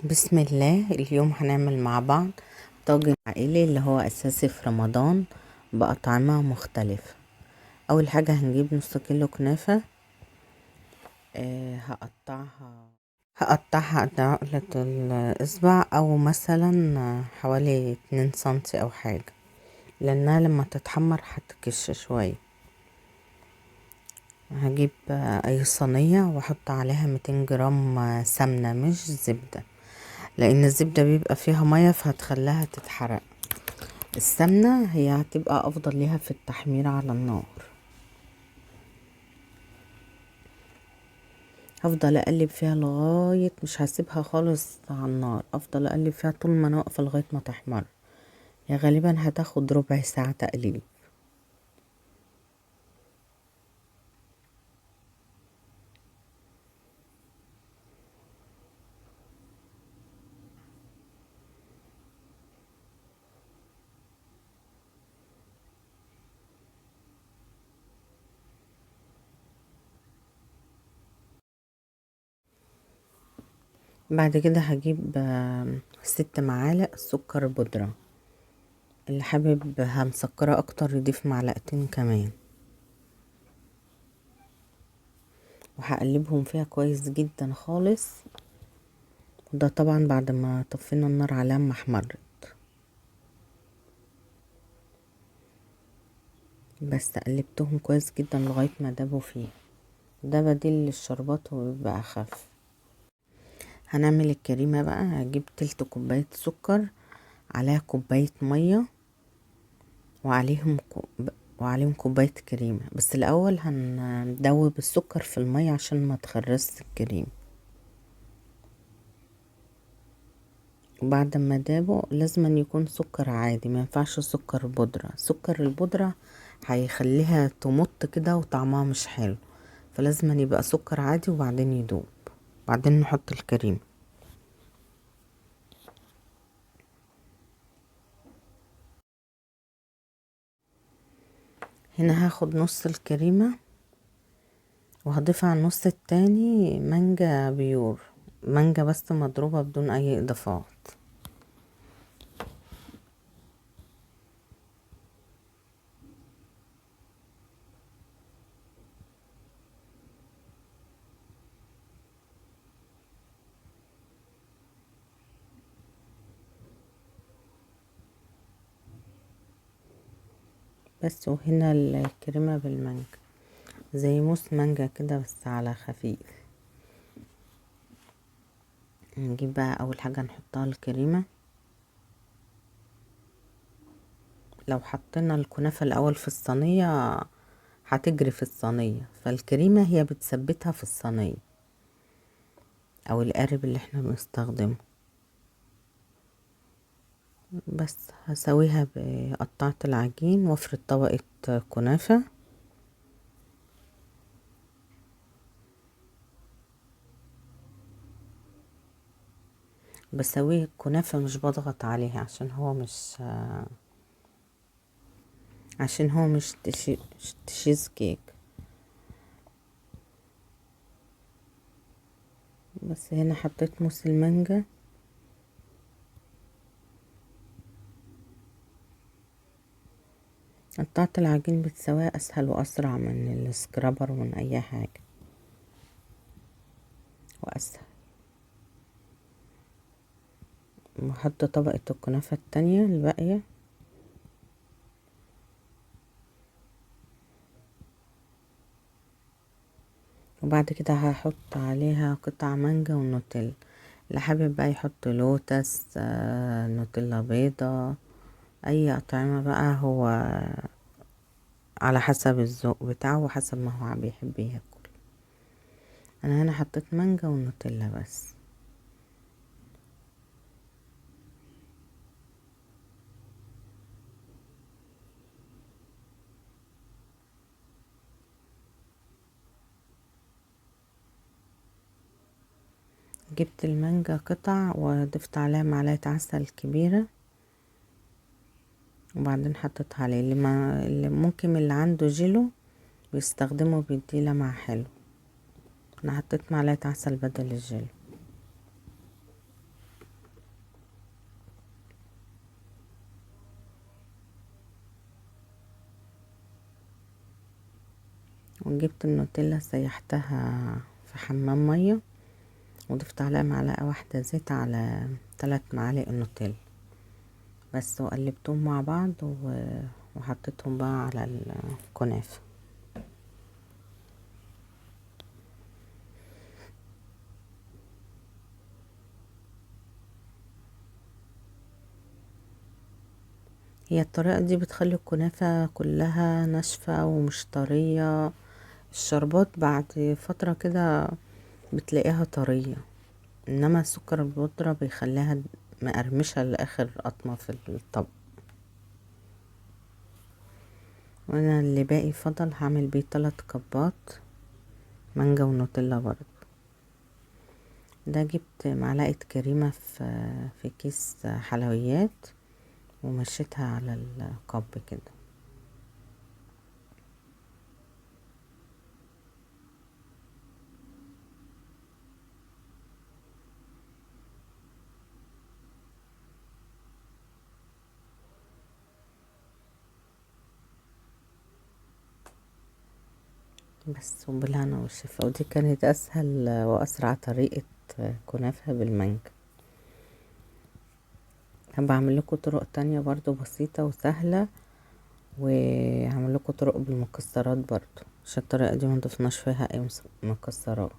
بسم الله. اليوم هنعمل مع بعض طاجن عائلي اللي هو اساسي في رمضان بأطعمة مختلفة. اول حاجة هنجيب نص كيلو كنافة. هقطعها قد عقلة الاصبع او مثلا حوالي 2 سنتي او حاجة، لانها لما تتحمر هتكش شوية. هجيب اي صينية واحط عليها 200 جرام سمنة مش زبدة، لان الزبدة بيبقى فيها مية فهتخليها تتحرق. السمنة هي هتبقى افضل ليها في التحمير على النار. هفضل اقلب فيها لغاية، مش هسيبها خالص على النار، افضل اقلب فيها طول ما انا واقفة لغاية ما تحمر. هي غالبا هتاخد ربع ساعة تقليب. بعد كده هجيب 6 معالق سكر بودرة. اللي حابب مسكرة اكتر يضيف معلقتين كمان، وهقلبهم فيها كويس جدا خالص. وده طبعا بعد ما طفينا النار عليها ما احمرت. بس قلبتهم كويس جدا لغاية ما دابوا فيه. ده بديل للشربات وبيبقى اخف. هنعمل الكريمة بقى. هجيب تلت كوباية سكر، عليها كوباية مية، وعليهم وعليهم كوباية كريمة. بس الاول هندوب السكر في المية عشان ما تخرجش الكريمة. وبعد ما دابه لازم أن يكون سكر عادي، ما ينفعش سكر بودرة. سكر البودرة هيخليها تمط كده وطعمها مش حلو، فلازم أن يبقى سكر عادي وبعدين يدوب، بعدين نحط الكريمة. هنا هاخد نص الكريمة وهضيف على النص التاني مانجا بيور، مانجا بس مضروبة بدون اي اضافات. بس وهنا الكريمة بالمانجا زي موس مانجا كده بس على خفيف. نجيب بقى اول حاجة نحطها الكريمة. لو حطينا الكنافة الاول في الصينية هتجري في الصينية، فالكريمة هي بتثبتها في الصينية او القارب اللي احنا بنستخدمه. بس هسويها بقطعة العجين وافرد طبقة كنافة. بسويه الكنافة مش بضغط عليها عشان هو مش تشيز كيك. بس هنا حطيت موس المانجا. قطعت العجين بتسواه اسهل واسرع من السكرابر ومن اي حاجة، واسهل. وحط طبقة الكنافة التانية الباقية. وبعد كده هحط عليها قطع مانجا ونوتيلا. اللي حابب بقى يحط لوتس، نوتيلا بيضة، اي اطعمة بقى، هو على حسب الذوق بتاعه وحسب ما هو بيحب ياكل. انا هنا حطيت مانجا ونوتيلا بس. جبت المانجا قطع وضفت عليها معلقة عسل كبيرة، وبعدين حطيتها عليه. اللي ممكن اللي عنده جيلو بيستخدمه بيديه لمعة حلو. انا حطيت معلقة عسل بدل الجيلو. وجبت النوتيلا سيحتها في حمام مية، وضفت عليها معلقة واحدة زيت على 3 معالق النوتيلا بس، وقلبتهم مع بعض وحطيتهم بقى على الكنافة. هي الطريقة دي بتخلي الكنافة كلها ناشفة ومش طرية. الشربات بعد فترة كده بتلاقيها طرية، انما السكر البودرة بيخليها مقرمشة لاخر قطمة في الطبق. وانا اللي باقي فضل هعمل بيه 3 كبات مانجا ونوتيلا برضه. ده جبت معلقة كريمة في كيس حلويات ومشيتها على الكب كده. بس وبالهنا والشفا، ودي كانت اسهل واسرع طريقة كنافة بالمانجا. هبعمل لكم طرق تانية برضو بسيطة وسهلة، وهعمل لكم طرق بالمكسرات برضو، عشان الطريقة دي ما ضفناش فيها اي مكسرات.